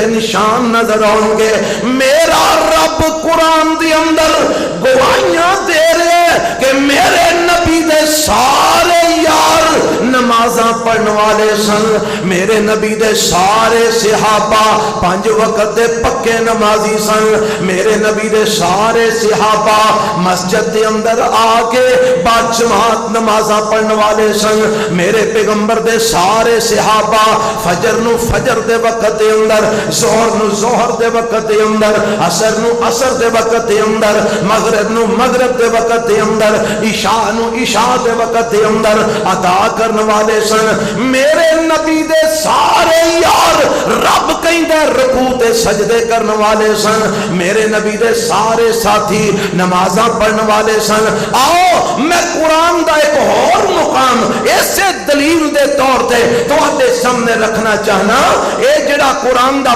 تیرے نشان نظر آؤں گے. میرا رب قرآن دی اندر گواہیاں دے رہے کہ میرے نبی دے سارے یار نمازاں پڑھنے والے سن. میرے نبی دے سارے صحابہ 5 وقت دے پکے نمازی سن. میرے نبی دے سارے صحابہ مسجد دے اندر آ کے باجماعت نمازاں پڑھنے والے سن. میرے پیغمبر دے سارے صحابہ فجر نو فجر دے وقت دے اندر، ظہر نو ظہر دے وقت دے اندر، عصر نو عصر دے وقت دے اندر، مغرب نو مغرب دے وقت دے اندر، عشاء نو عشاء دے وقت دے اندر ادا کرنے والے سن. میرے نبی دے سارے یار رب کہندا رکوع تے سجدے کرنے والے سن. میرے نبی دے سارے ساتھی نمازاں پڑھنے والے سن. آؤ میں قرآن دا ایک اور مقام اسے دلیل دے طور تے تواڈے سامنے رکھنا چاہنا. اے جڑا قرآن دا